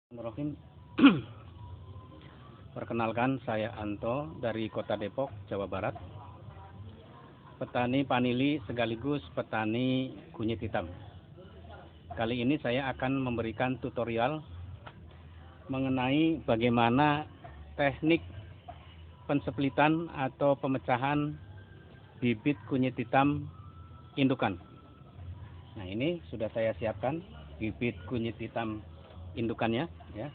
Bismillahirrahmanirrahim. Perkenalkan, saya Anto dari Kota Depok, Jawa Barat. Petani panili sekaligus petani kunyit hitam. Kali ini saya akan memberikan tutorial mengenai bagaimana teknik penseplitan atau pemecahan bibit kunyit hitam indukan. Nah, ini sudah saya siapkan bibit kunyit hitam indukannya, ya.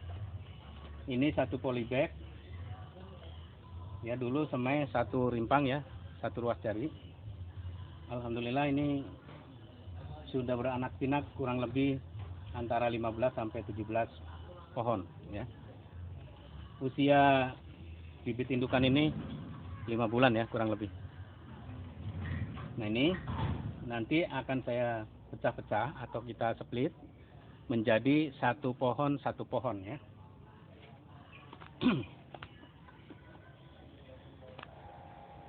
Ini satu polybag, ya, dulu semai satu rimpang, ya, satu ruas jari. Alhamdulillah ini sudah beranak pinak kurang lebih antara 15 sampai 17 pohon, ya. Usia bibit indukan ini 5 bulan, ya, kurang lebih. Nah, ini nanti akan saya pecah-pecah atau kita split menjadi satu pohon, ya.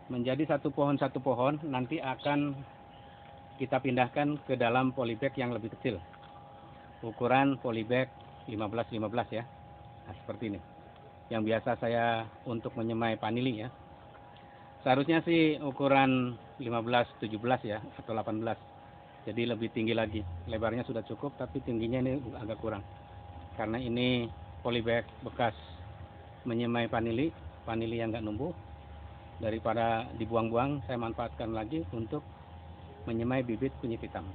Menjadi satu pohon, nanti akan kita pindahkan ke dalam polybag yang lebih kecil. Ukuran polybag 15-15, ya. Nah, seperti ini. Yang biasa saya untuk menyemai panili, ya. Seharusnya sih ukuran 15-17, ya, atau 18. Jadi lebih tinggi lagi. Lebarnya sudah cukup, tapi tingginya ini agak kurang. Karena ini polybag bekas menyemai panili yang nggak numbuh. Daripada dibuang-buang, saya manfaatkan lagi untuk menyemai bibit kunyit hitam.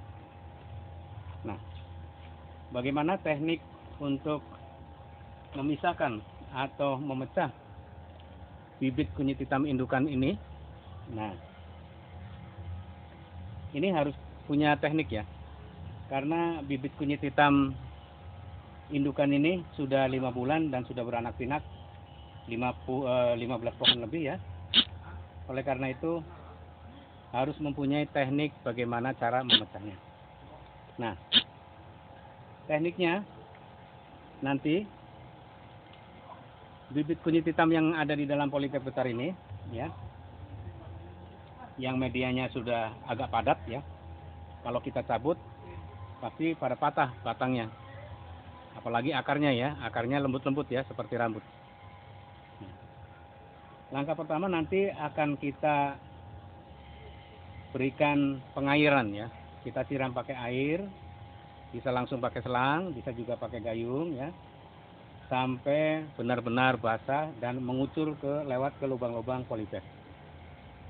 Nah, bagaimana teknik untuk memisahkan atau memecah bibit kunyit hitam indukan ini? Nah, ini harus punya teknik, ya. Karena bibit kunyit hitam indukan ini sudah 5 bulan dan sudah beranak pinak 15 pohon lebih, ya. Oleh karena itu harus mempunyai teknik bagaimana cara memecahnya. Nah, tekniknya nanti bibit kunyit hitam yang ada di dalam polybag besar ini, ya, yang medianya sudah agak padat, ya. Kalau kita cabut pasti pada patah batangnya. Apalagi akarnya, ya. Akarnya lembut-lembut, ya, seperti rambut. Langkah pertama nanti akan kita berikan pengairan, ya. Kita siram pakai air, bisa langsung pakai selang, bisa juga pakai gayung, ya. Sampai benar-benar basah dan mengucur lewat ke lubang-lubang polybag.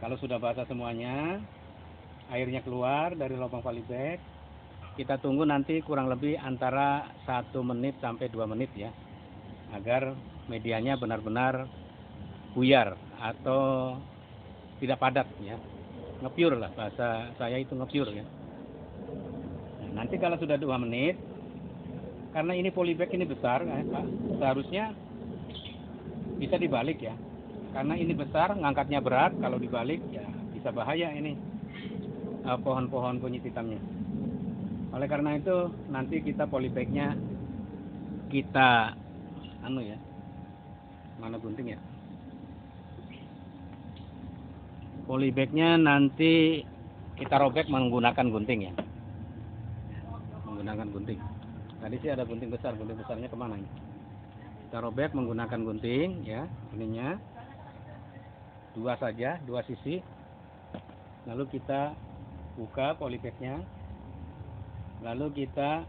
Kalau sudah basah semuanya, airnya keluar dari lubang polybag, kita tunggu nanti kurang lebih antara 1 menit sampai 2 menit, ya. Agar medianya benar-benar buyar atau tidak padat, ya. Ngepiur lah, bahasa saya itu ngepiur, ya. Nah, nanti kalau sudah 2 menit, karena ini polybag ini besar, seharusnya bisa dibalik, ya. Karena ini besar, ngangkatnya berat, kalau dibalik ya bisa bahaya ini pohon-pohon kunyit hitamnya. Oleh karena itu nanti kita polybagnya kita ya, mana gunting, ya. Polybagnya nanti kita robek menggunakan gunting, ya. Menggunakan gunting. Tadi sih ada gunting besarnya kemana ini? Kita robek menggunakan gunting, ya, ininya 2 saja, 2 sisi. Lalu kita buka polybagnya. Lalu kita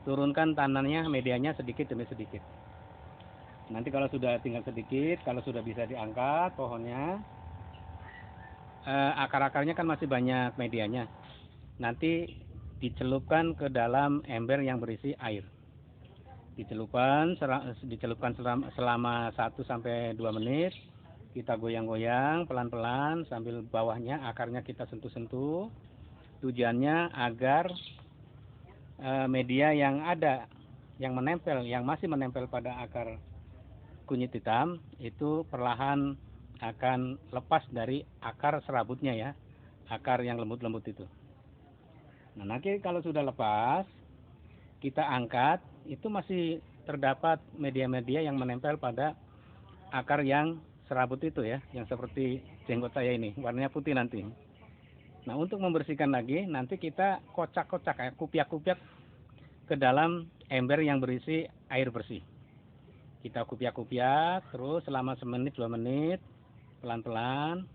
turunkan tanahnya, medianya sedikit demi sedikit. Nanti kalau sudah tinggal sedikit, kalau sudah bisa diangkat pohonnya, akar-akarnya kan masih banyak medianya. Nanti dicelupkan ke dalam ember yang berisi air. Dicelupkan selama 1-2 menit. Kita goyang-goyang pelan-pelan sambil bawahnya akarnya kita sentuh-sentuh. Tujuannya agar media yang ada, yang masih menempel pada akar kunyit hitam itu perlahan akan lepas dari akar serabutnya, ya. Akar yang lembut-lembut itu. Nah, nanti kalau sudah lepas, kita angkat, itu masih terdapat media-media yang menempel pada akar yang serabut itu, ya, yang seperti jenggot saya ini, warnanya putih nanti. Nah, untuk membersihkan lagi, nanti kita kocak-kocak, kupiak-kupiak ke dalam ember yang berisi air bersih. Kita kupiak-kupiak terus selama 1-2 menit, pelan-pelan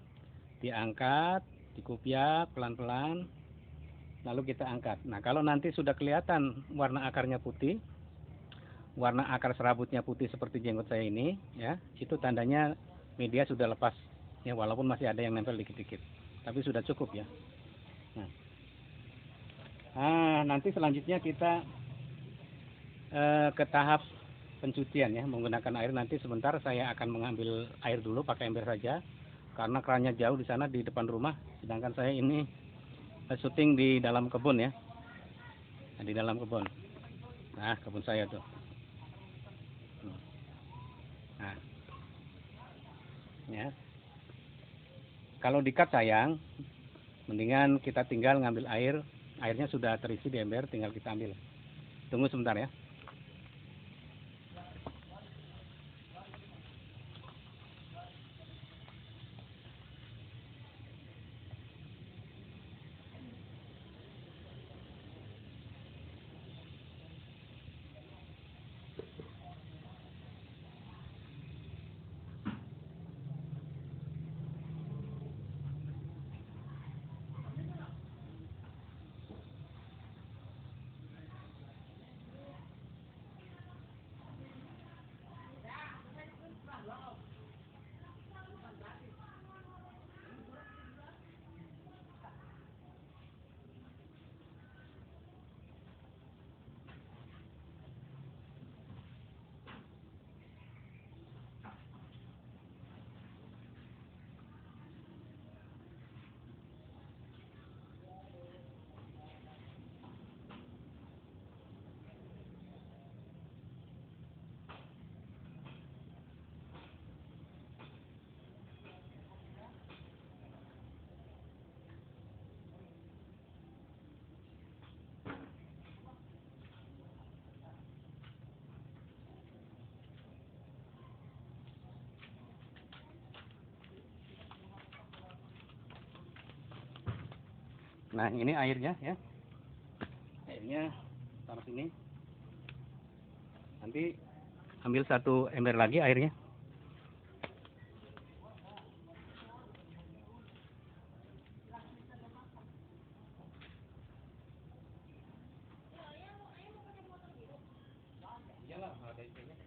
diangkat, dikupiak pelan-pelan, lalu kita angkat. Nah, kalau nanti sudah kelihatan warna akarnya putih, warna akar serabutnya putih seperti jenggot saya ini, ya, itu tandanya media sudah lepas, ya, walaupun masih ada yang nempel dikit-dikit, tapi sudah cukup ya. Nah, nanti selanjutnya kita ke tahap pencucian ya, menggunakan air. Nanti sebentar saya akan mengambil air dulu pakai ember saja, karena kerannya jauh di sana di depan rumah, sedangkan saya ini syuting di dalam kebun ya. Nah, di dalam kebun. Nah, kebun saya tuh. Nah, ya. Kalau dikat sayang, mendingan kita tinggal ngambil air. Airnya sudah terisi di ember, tinggal kita ambil. Tunggu sebentar ya. Nah, ini airnya ya. Airnya taruh sini. Nanti ambil 1 ember lagi airnya. Iyalah, ada itunya.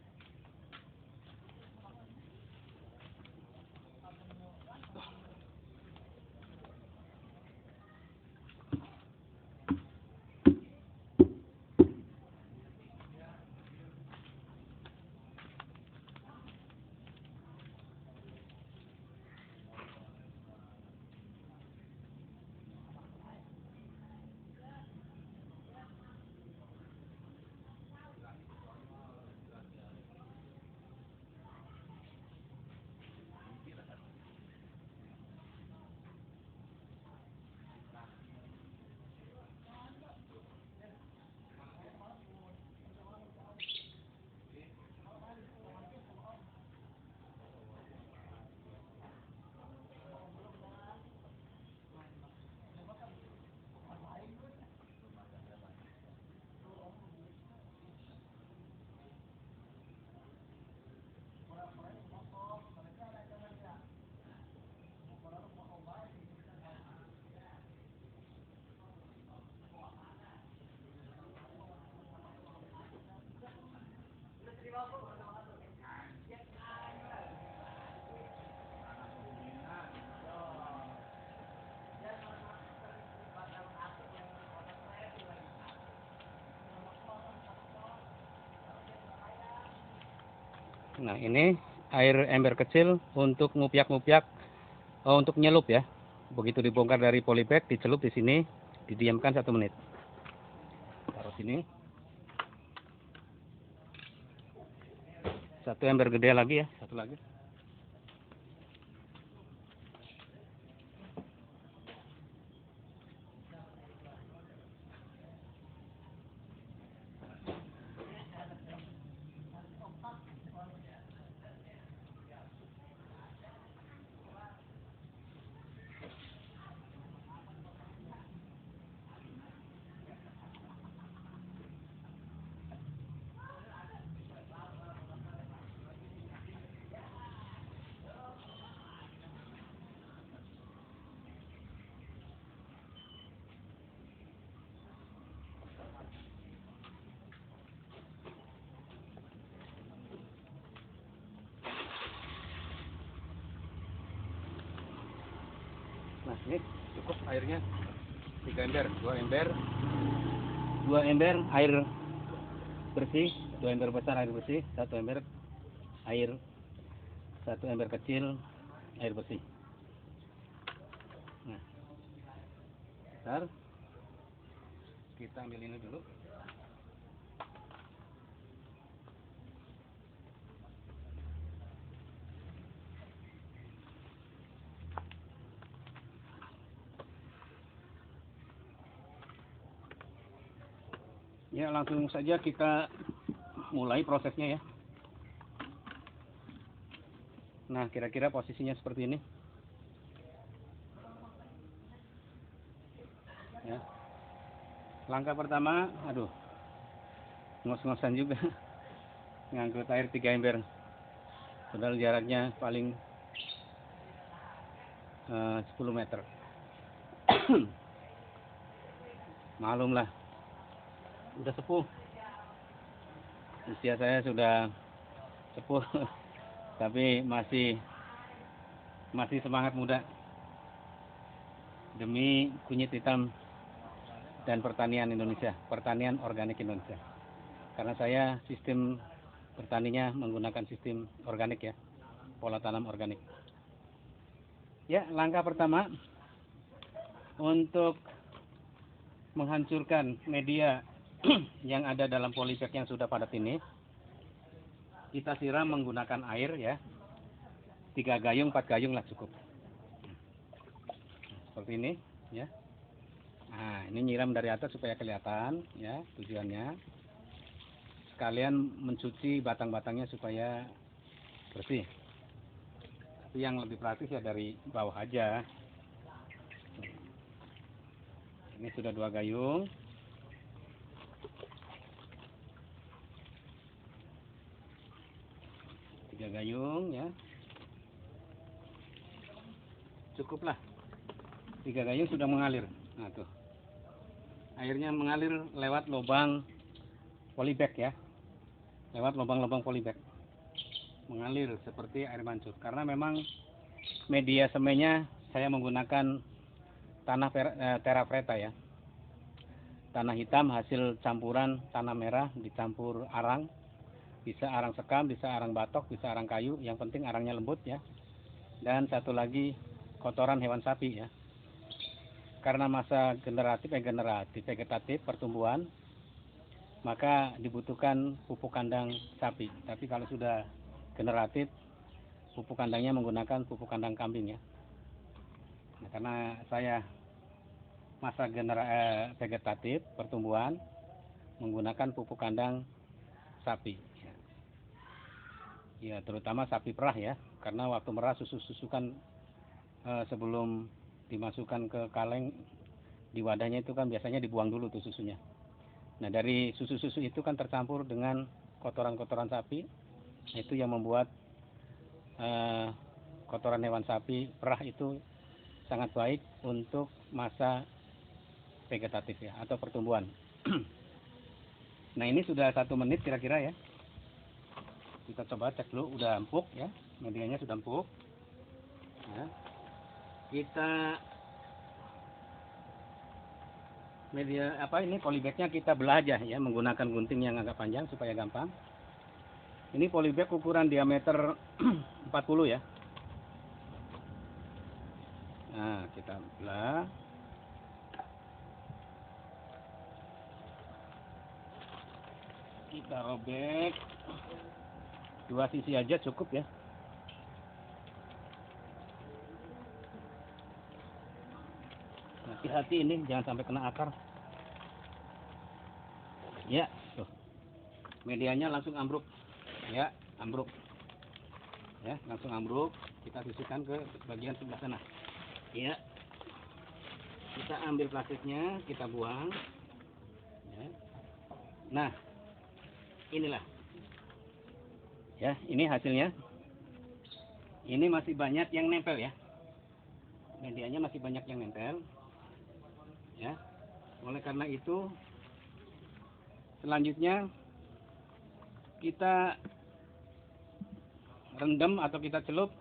Nah, ini air ember kecil untuk ngupiak-ngupiak, untuk nyelup ya. Begitu dibongkar dari polybag, dicelup di sini, didiamkan 1 menit. Taruh sini. 1 ember gede lagi ya, 1 lagi. Nah, ini cukup airnya 3 ember, 2 ember, 2 ember air bersih, 2 ember besar air bersih, 1 ember air, 1 ember kecil air bersih. Nah, bentar, kita ambil ini dulu. Ya, langsung saja kita mulai prosesnya ya. Nah, kira-kira posisinya seperti ini. Ya. Langkah pertama, aduh, ngos-ngosan juga. Ngangkut air 3 ember. Padahal jaraknya paling 10 meter. Malum lah. Udah sepuh, usia saya sudah sepuh tapi masih semangat muda demi kunyit hitam dan pertanian Indonesia, pertanian organik Indonesia. Karena saya sistem bertaninya menggunakan sistem organik ya, pola tanam organik. Ya, langkah pertama untuk menghancurkan media yang ada dalam polybag yang sudah padat ini, kita siram menggunakan air ya, 3 gayung 4 gayung lah cukup, seperti ini ya. Nah, ini nyiram dari atas supaya kelihatan ya, tujuannya sekalian mencuci batang-batangnya supaya bersih. Tapi yang lebih praktis ya dari bawah aja. Ini sudah 2 gayung. Tiga gayung ya, cukuplah. 3 gayung sudah mengalir. Nah tuh, airnya mengalir lewat lubang polybag ya, lewat lubang-lubang polybag, mengalir seperti air mancur. Karena memang media semainya saya menggunakan tanah terra preta ya, tanah hitam hasil campuran tanah merah dicampur arang. Bisa arang sekam, bisa arang batok, bisa arang kayu. Yang penting arangnya lembut ya. Dan satu lagi kotoran hewan sapi ya. Karena masa vegetatif pertumbuhan, maka dibutuhkan pupuk kandang sapi. Tapi kalau sudah generatif, pupuk kandangnya menggunakan pupuk kandang kambing ya. Nah, karena saya masa vegetatif pertumbuhan, menggunakan pupuk kandang sapi. Ya, terutama sapi perah ya, karena waktu merah susu kan sebelum dimasukkan ke kaleng di wadahnya itu kan biasanya dibuang dulu tuh susunya. Nah, dari susu itu kan tercampur dengan kotoran-kotoran sapi, itu yang membuat kotoran hewan sapi perah itu sangat baik untuk masa vegetatif ya, atau pertumbuhan. Nah, ini sudah 1 menit kira-kira ya. Kita coba cek dulu, udah empuk ya, medianya sudah empuk ya. Kita media ini polybagnya kita belah aja ya, menggunakan gunting yang agak panjang supaya gampang. Ini polybag ukuran diameter 40 ya. Nah, kita belah. Kita robek 2 sisi aja cukup ya. Hati-hati ini jangan sampai kena akar. Ya, tuh. Medianya langsung ambruk. Ya, ambruk. Ya, langsung ambruk. Kita sisihkan ke bagian sebelah sana. Ya. Kita ambil plastiknya, kita buang. Ya. Nah, inilah. Ya, ini hasilnya. Ini masih banyak yang nempel ya. Medianya masih banyak yang nempel. Ya. Oleh karena itu, selanjutnya kita rendam atau kita celup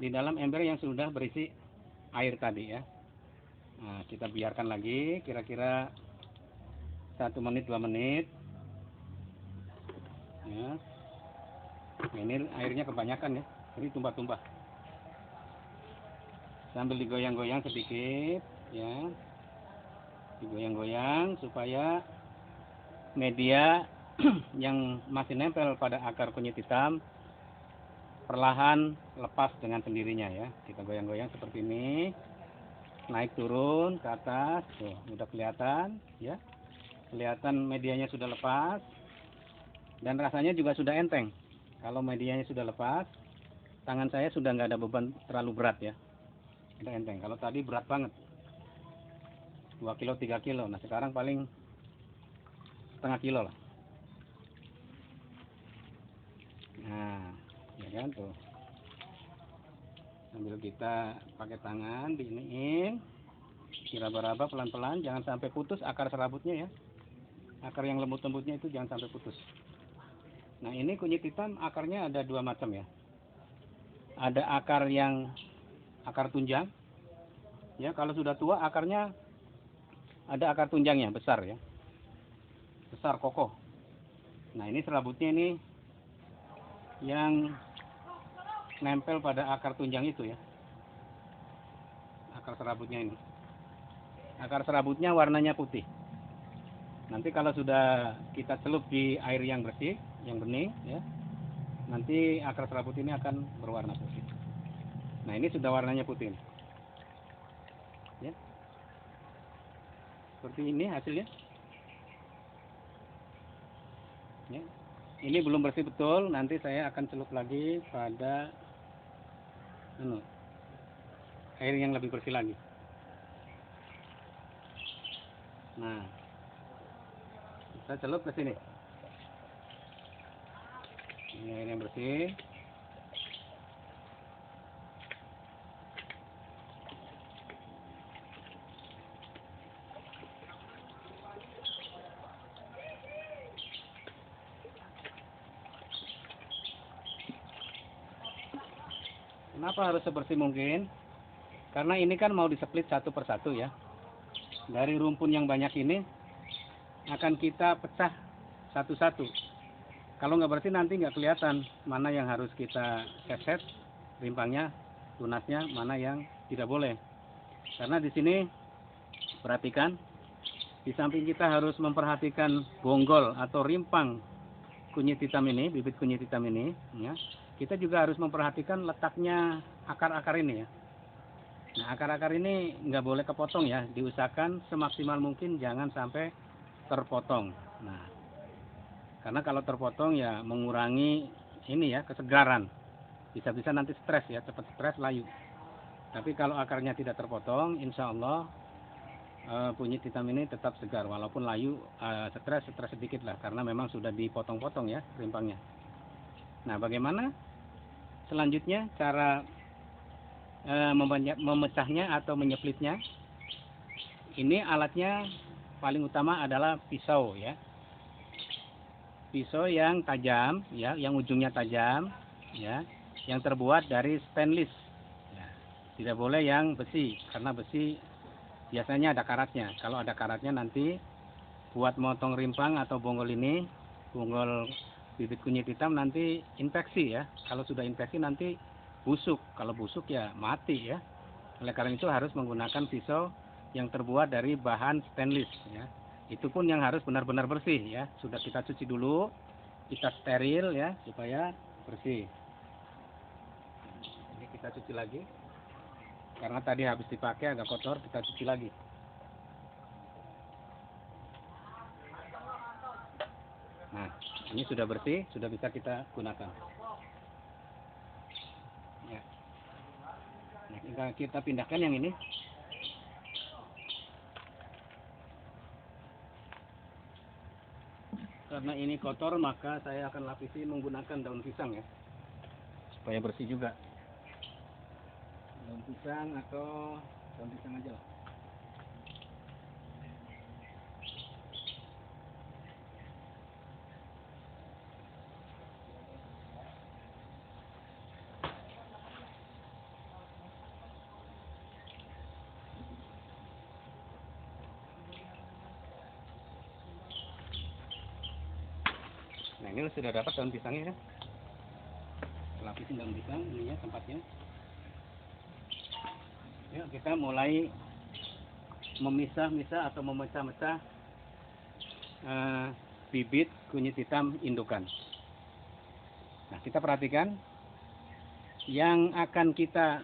di dalam ember yang sudah berisi air tadi ya. Nah, kita biarkan lagi kira-kira 1 menit 2 menit ya. Nah, ini airnya kebanyakan ya, jadi tumpah-tumpah. Sambil digoyang-goyang sedikit ya, digoyang-goyang supaya media yang masih nempel pada akar kunyit hitam perlahan lepas dengan sendirinya ya. Kita goyang-goyang seperti ini, naik turun ke atas, tuh udah kelihatan ya, kelihatan medianya sudah lepas dan rasanya juga sudah enteng. Kalau medianya sudah lepas, tangan saya sudah nggak ada beban terlalu berat ya, udah enteng. Kalau tadi berat banget, 2 kilo 3 kilo, nah sekarang paling setengah kilo lah. Nah ya kan tuh, sambil kita pakai tangan diiniin, diraba-raba pelan-pelan, jangan sampai putus akar serabutnya ya. Akar yang lembut-lembutnya itu jangan sampai putus. Nah ini kunyit hitam akarnya ada 2 macam ya. Ada akar yang akar tunjang ya, kalau sudah tua akarnya ada akar tunjangnya besar ya, besar kokoh. Nah ini serabutnya ini yang nempel pada akar tunjang itu ya, akar serabutnya ini. Akar serabutnya warnanya putih. Nanti kalau sudah kita celup di air yang bersih, yang bening ya, nanti akar serabut ini akan berwarna putih. Nah ini sudah warnanya putih ya, seperti ini hasilnya ya. Ini belum bersih betul, nanti saya akan celup lagi pada air yang lebih bersih lagi. Nah kita celup ke sini, ini air yang bersih. Kenapa harus sebersih mungkin? Karena ini kan mau diseplit satu persatu ya. Dari rumpun yang banyak ini akan kita pecah satu-satu. Kalau nggak bersih nanti nggak kelihatan mana yang harus kita set rimpangnya, tunasnya, mana yang tidak boleh. Karena di sini perhatikan, di samping kita harus memperhatikan bonggol atau rimpang kunyit hitam ini, bibit kunyit hitam ini ya, kita juga harus memperhatikan letaknya akar-akar ini ya. Nah akar-akar ini nggak boleh kepotong ya, diusahakan semaksimal mungkin jangan sampai terpotong. Nah karena kalau terpotong ya mengurangi ini ya, kesegaran, bisa-bisa nanti stres ya, cepat stres, layu. Tapi kalau akarnya tidak terpotong, insya Allah kunyit hitam ini tetap segar walaupun layu, stres sedikit lah karena memang sudah dipotong-potong ya rimpangnya. Nah bagaimana selanjutnya cara memecahnya atau menyeplitnya? Ini alatnya paling utama adalah pisau ya, pisau yang tajam ya, yang ujungnya tajam ya, yang terbuat dari stainless ya. Tidak boleh yang besi, karena besi biasanya ada karatnya. Kalau ada karatnya nanti buat motong rimpang atau bonggol ini, bonggol bibit kunyit hitam nanti infeksi ya. Kalau sudah infeksi nanti busuk, kalau busuk ya mati ya. Oleh karena itu harus menggunakan pisau yang terbuat dari bahan stainless ya. Itu pun yang harus benar-benar bersih ya. Sudah kita cuci dulu, kita steril ya supaya bersih. Ini kita cuci lagi. Karena tadi habis dipakai agak kotor, kita cuci lagi. Nah, ini sudah bersih, sudah bisa kita gunakan. Ya. Nah, kita pindahkan yang ini. Karena ini kotor, maka saya akan lapisi menggunakan daun pisang ya, supaya bersih juga. Daun pisang atau daun pisang aja lah. Nah, ini sudah dapat daun pisangnya ya. Lapisin daun pisang ini ya tempatnya. Yuk kita mulai memisah-misah atau memecah-mecah bibit kunyit hitam indukan. Nah, kita perhatikan yang akan kita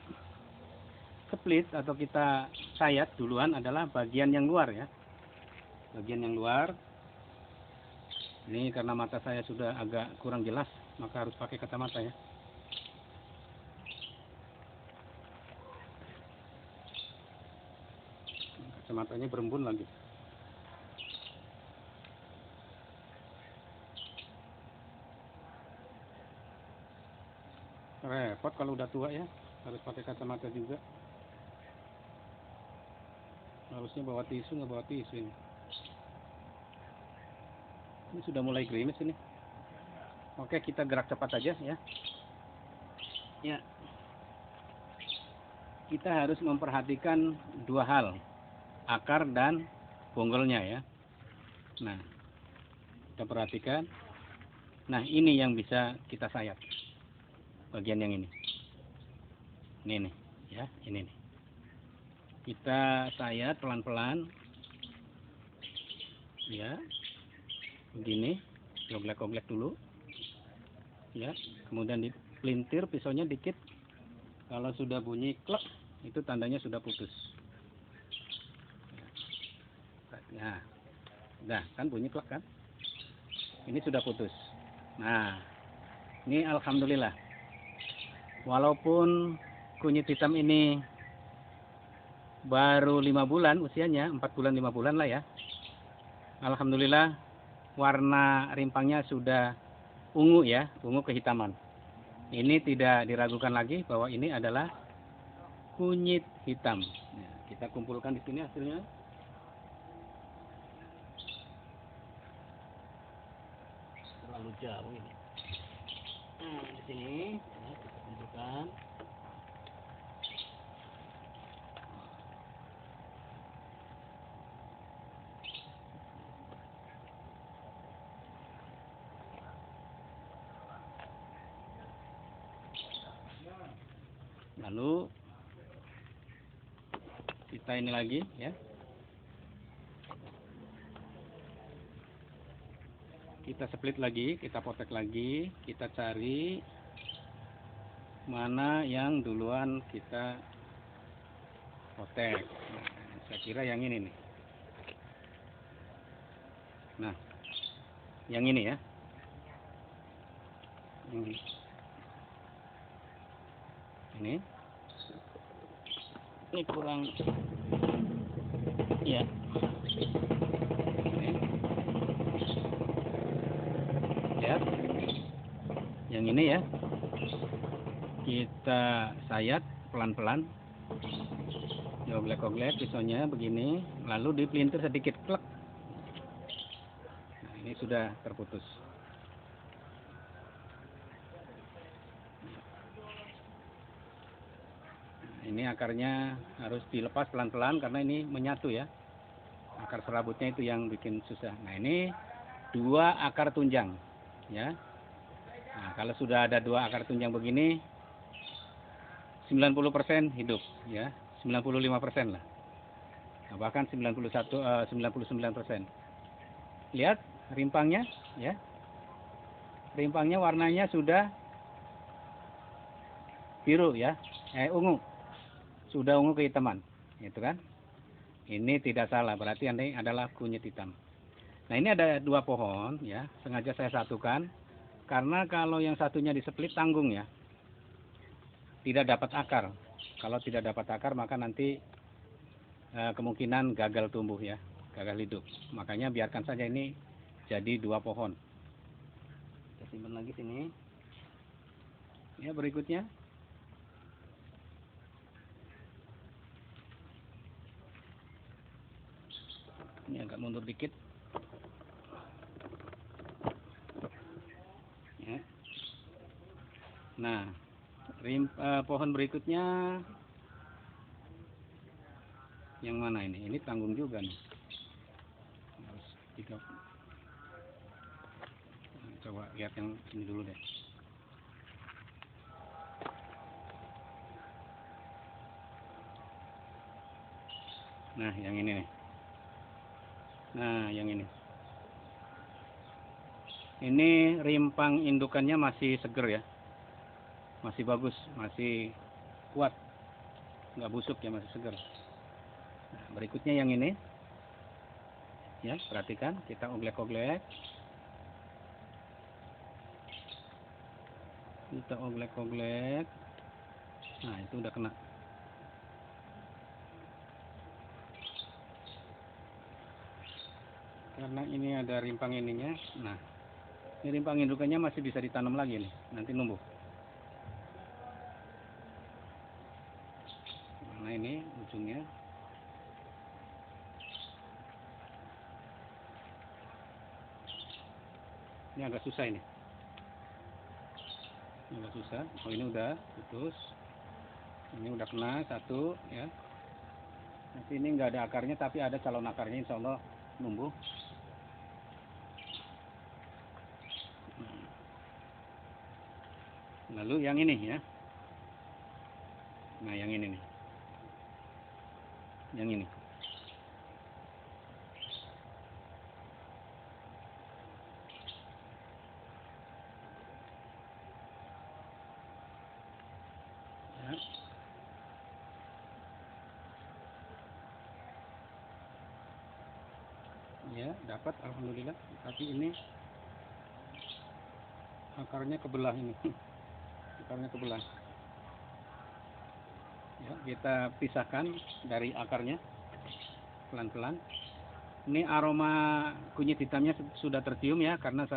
split atau kita sayat duluan adalah bagian yang luar ya. Bagian yang luar. Ini karena mata saya sudah agak kurang jelas, maka harus pakai kacamata ya. Kacamatanya berembun lagi. Repot kalau udah tua ya, harus pakai kacamata juga. Harusnya bawa tisu, nggak bawa tisu ini. Ini sudah mulai gerimis ini. Oke, kita gerak cepat aja ya. Ya. Kita harus memperhatikan dua hal, akar dan bonggolnya ya. Nah, kita perhatikan. Nah, ini yang bisa kita sayat. Bagian yang ini. Ini nih, ya, ini nih. Kita sayat pelan-pelan. Ya. Begini, goglek-goglek dulu. Ya, kemudian dipelintir pisaunya dikit. Kalau sudah bunyi klek, itu tandanya sudah putus. Nah, udah kan bunyi klek kan? Ini sudah putus. Nah, ini alhamdulillah. Walaupun kunyit hitam ini baru 5 bulan usianya, 4 bulan 5 bulan lah ya. Alhamdulillah warna rimpangnya sudah ungu ya, ungu kehitaman. Ini tidak diragukan lagi bahwa ini adalah kunyit hitam. Nah, kita kumpulkan di sini hasilnya. Terlalu jauh ini. Nah, di sini ya, kita kumpulkan. Lalu kita ini lagi ya. Kita split lagi, kita potek lagi, kita cari mana yang duluan kita potek. Nah, saya kira yang ini nih. Nah, yang ini ya. Ini kurang ya. Ini. Lihat. Yang ini ya. Kita sayat pelan-pelan. Goglek-goglek pisaunya begini, lalu dipelintir sedikit klek. Nah, ini sudah terputus. Ini akarnya harus dilepas pelan-pelan karena ini menyatu ya. Akar serabutnya itu yang bikin susah. Nah, ini 2 akar tunjang ya. Nah, kalau sudah ada 2 akar tunjang begini 90% hidup ya. 95% lah. Nah, bahkan 99%. Lihat rimpangnya ya. Rimpangnya warnanya sudah biru ya. Ungu. Sudah ungu kehitaman, itu kan? Ini tidak salah, berarti ini adalah kunyit hitam. Nah, ini ada 2 pohon ya, sengaja saya satukan karena kalau yang satunya diseplit tanggung ya, tidak dapat akar. Kalau tidak dapat akar maka nanti kemungkinan gagal tumbuh ya, gagal hidup. Makanya biarkan saja ini jadi 2 pohon. Kita simpan lagi sini. Ya, berikutnya. Ini agak mundur dikit. Ya. Nah, pohon berikutnya yang mana ini? Ini tanggung juga nih. Harus 3. Coba lihat yang ini dulu deh. Nah, yang ini nih. Nah, yang ini. Ini rimpang indukannya masih seger ya. Masih bagus, masih kuat. Nggak busuk ya, masih seger. Nah, berikutnya yang ini. Ya, perhatikan, kita oglek-oglek. Kita oglek-oglek. Nah, itu udah kena. Karena ini ada rimpang ininya. Nah, ini rimpang indukannya masih bisa ditanam lagi nih, nanti numbuh. Nah, ini ujungnya. Ini agak susah ini. Ini agak susah. Oh, ini udah putus. Ini udah kena satu ya. Nanti ini nggak ada akarnya, tapi ada calon akarnya, insya Allah numbuh. Lalu yang ini ya. Nah, yang ini nih. Yang ini. Ya. Ya, dapat alhamdulillah. Tapi ini akarnya kebelah ini. Akarnya kebelah. Ya, kita pisahkan dari akarnya pelan-pelan. Ini aroma kunyit hitamnya sudah tercium ya, karena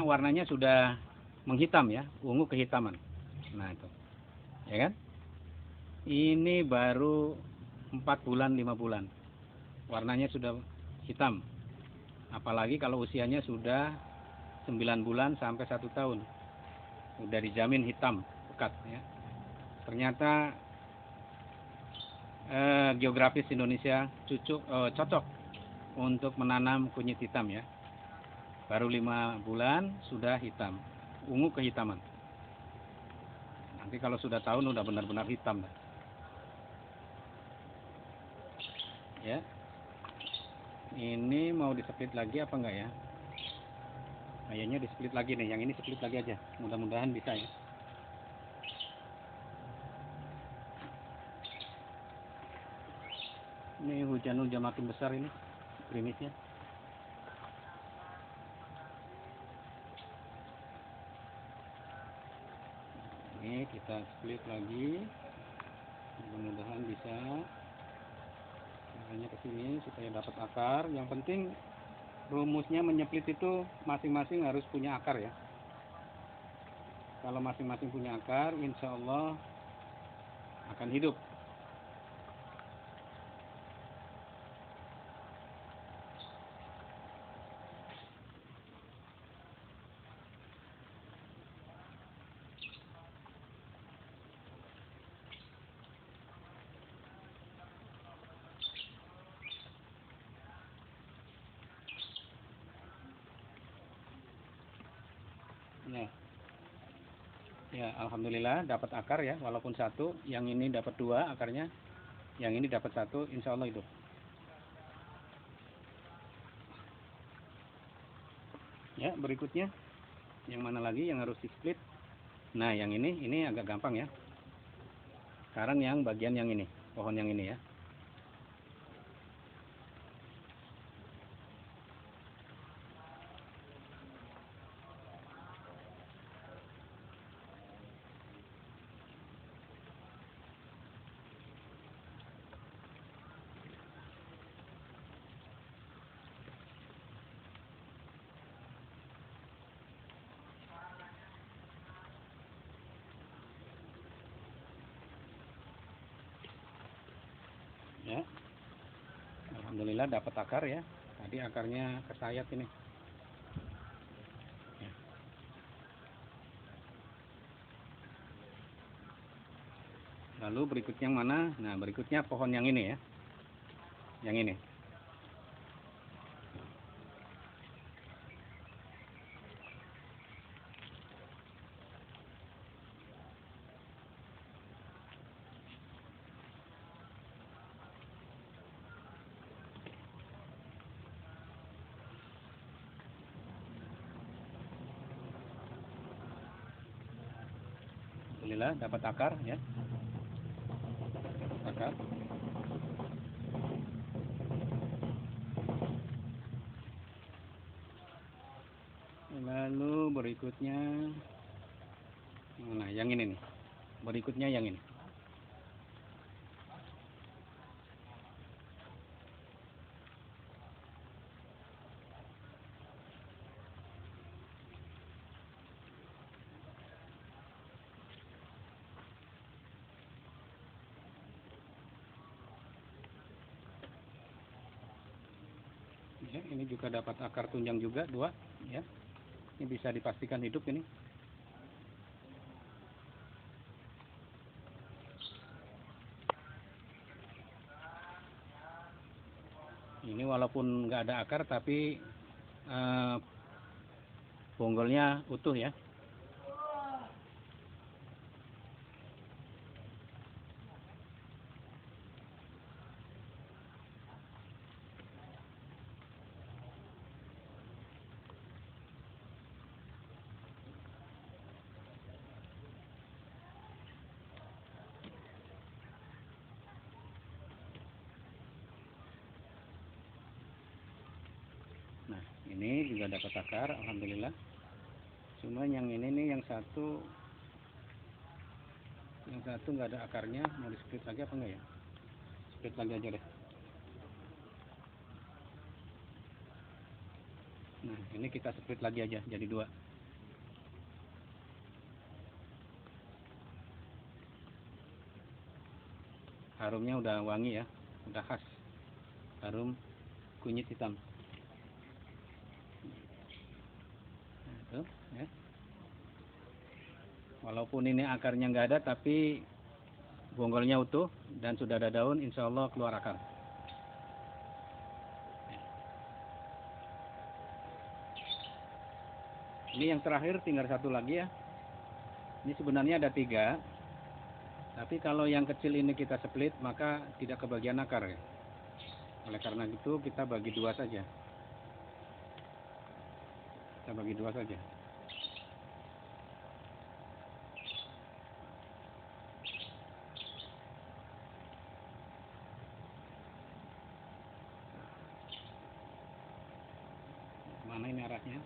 warnanya sudah menghitam ya, ungu kehitaman. Nah, itu. Ya kan? Ini baru 4 bulan, 5 bulan. Warnanya sudah hitam. Apalagi kalau usianya sudah 9 bulan sampai 1 tahun. Udah dijamin hitam, pekat ya. Ternyata geografis Indonesia cocok untuk menanam kunyit hitam ya. Baru 5 bulan sudah hitam, ungu kehitaman. Nanti kalau sudah tahun udah benar-benar hitam dah. Ya. Ini mau di-split lagi apa enggak ya? Kayaknya di-split lagi nih. Yang ini split lagi aja. Mudah-mudahan bisa ya. Ini hujan makin besar ini gerimisnya. Ini kita split lagi. Mudah-mudahan bisa. Caranya ke sini supaya dapat akar. Yang penting rumusnya menyeplit itu masing-masing harus punya akar ya. Kalau masing-masing punya akar, insya Allah akan hidup. Ya. Ya, alhamdulillah dapat akar ya, walaupun satu. Yang ini dapat 2 akarnya, yang ini dapat 1, insya Allah hidup. Ya, berikutnya yang mana lagi yang harus di split? Nah, yang ini agak gampang ya. Sekarang yang bagian yang ini, pohon yang ini ya. Ya, alhamdulillah dapat akar ya. Tadi akarnya kesayat ini. Ya. Lalu berikutnya yang mana? Nah, berikutnya pohon yang ini ya. Yang ini. alhamdulillah dapat akar ya. Akar. Lalu berikutnya, nah yang ini nih. Berikutnya yang ini. Ya, ini juga dapat akar tunjang juga 2 ya. Ini bisa dipastikan hidup ini. Ini walaupun nggak ada akar tapi bonggolnya utuh ya. Nah, ini juga dapat akar, alhamdulillah. Cuma yang ini nih, yang satu nggak ada akarnya. Mau di split lagi apa enggak ya? Split lagi aja deh. Nah, ini kita split lagi aja, jadi 2. Harumnya udah wangi ya, udah khas. Harum kunyit hitam. Nah, itu ya. Walaupun ini akarnya nggak ada, tapi bonggolnya utuh dan sudah ada daun, insya Allah keluar akar. Ini yang terakhir, tinggal satu lagi ya. Ini sebenarnya ada 3, tapi kalau yang kecil ini kita split, maka tidak kebagian akar ya. Oleh karena itu kita bagi 2 saja. Kita bagi 2 saja. Mana ini arahnya?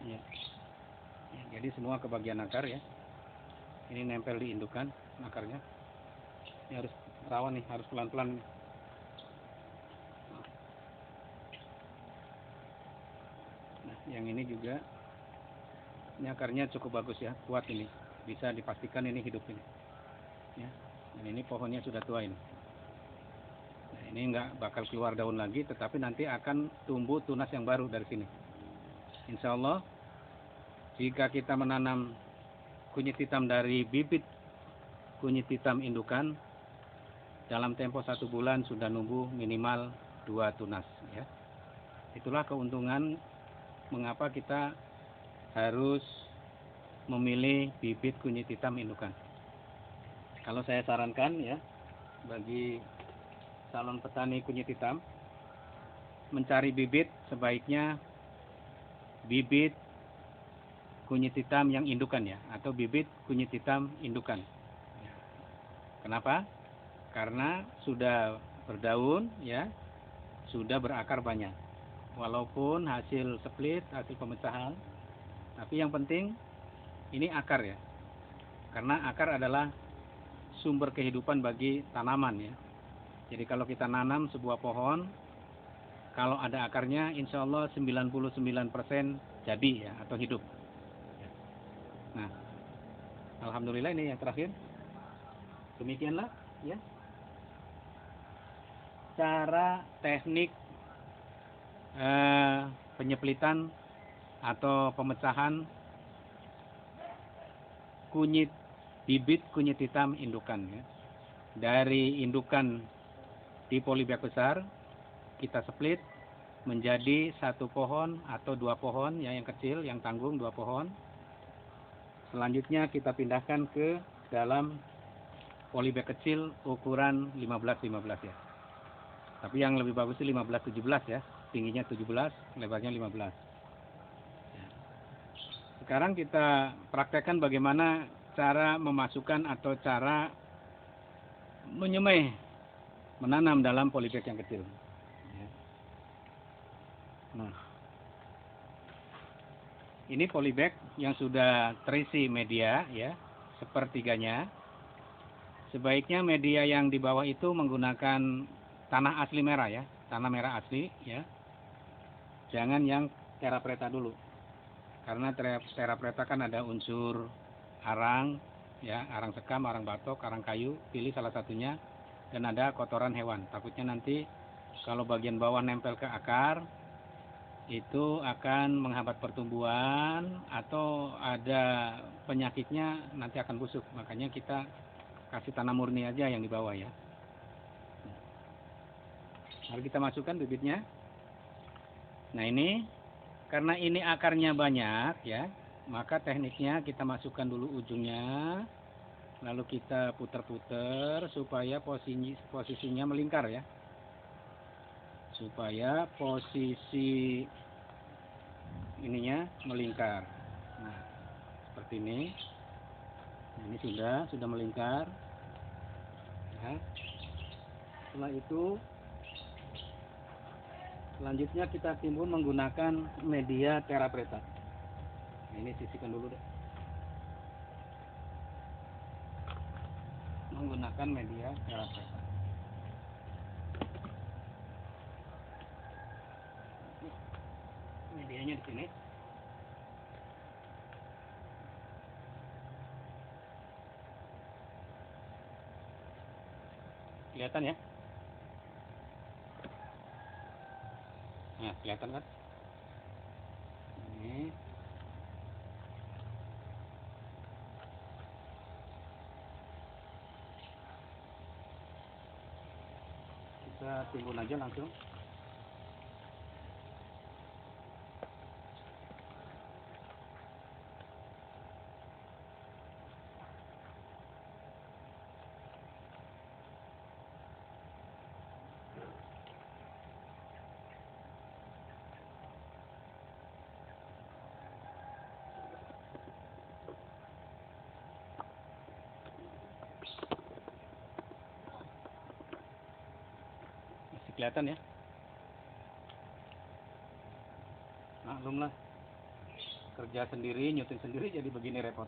Ya. Jadi semua kebagian akar ya. Ini nempel di indukan akarnya. Ini harus rawan nih, harus pelan-pelan. Nah, yang ini juga, ini akarnya cukup bagus ya, kuat ini. Bisa dipastikan ini hidup ini. Ya. Dan ini pohonnya sudah tua ini. Nah, ini nggak bakal keluar daun lagi, tetapi nanti akan tumbuh tunas yang baru dari sini. Insya Allah, jika kita menanam kunyit hitam dari bibit kunyit hitam indukan, dalam tempo 1 bulan sudah numbuh minimal 2 tunas ya. Itulah keuntungan mengapa kita harus memilih bibit kunyit hitam indukan. Kalau saya sarankan ya, bagi calon petani kunyit hitam, mencari bibit sebaiknya bibit kunyit hitam yang indukan ya, atau bibit kunyit hitam indukan. Kenapa? Karena sudah berdaun ya, sudah berakar banyak. Walaupun hasil split, hasil pemecahan, tapi yang penting ini akar ya. Karena akar adalah sumber kehidupan bagi tanaman ya. Jadi kalau kita nanam sebuah pohon, kalau ada akarnya, insya Allah 99% jadi ya, atau hidup. Nah, alhamdulillah ini yang terakhir. Demikianlah ya cara teknik penyeplitan atau pemecahan kunyit bibit kunyit hitam indukan ya. Dari indukan di polybag besar kita split menjadi 1 pohon atau 2 pohon ya, yang kecil yang tanggung 2 pohon. Selanjutnya kita pindahkan ke dalam polybag kecil ukuran 15-15 ya. Tapi yang lebih bagus itu 15-17 ya. Tingginya 17, lebarnya 15. Sekarang kita praktekkan bagaimana cara memasukkan atau cara menyemai, menanam dalam polybag yang kecil. Nah, ini polybag yang sudah terisi media ya, sepertiganya. Sebaiknya media yang di bawah itu menggunakan tanah asli merah ya, tanah merah asli ya. Jangan yang terapreta dulu. Karena terapreta kan ada unsur arang ya, arang sekam, arang batok, arang kayu, pilih salah satunya, dan ada kotoran hewan. Takutnya nanti kalau bagian bawah nempel ke akar itu akan menghambat pertumbuhan atau ada penyakitnya, nanti akan busuk. Makanya kita kasih tanah murni aja yang di bawah ya. Lalu kita masukkan bibitnya. Nah ini, karena ini akarnya banyak ya, maka tekniknya kita masukkan dulu ujungnya, lalu kita putar-putar supaya posisinya melingkar ya. Supaya posisi ininya melingkar. Nah, seperti ini. Ini sudah melingkar. Ya. Setelah itu, selanjutnya kita timbun menggunakan media terapreta. Nah, ini sisihkan dulu deh. Menggunakan media terapreta. Medianya di sini. Kelihatan ya? Nah, kelihatan kan? Ini. Kita timbun aja langsung. Masih kelihatan ya? Maklum lah, kerja sendiri, nyuting sendiri jadi begini repot.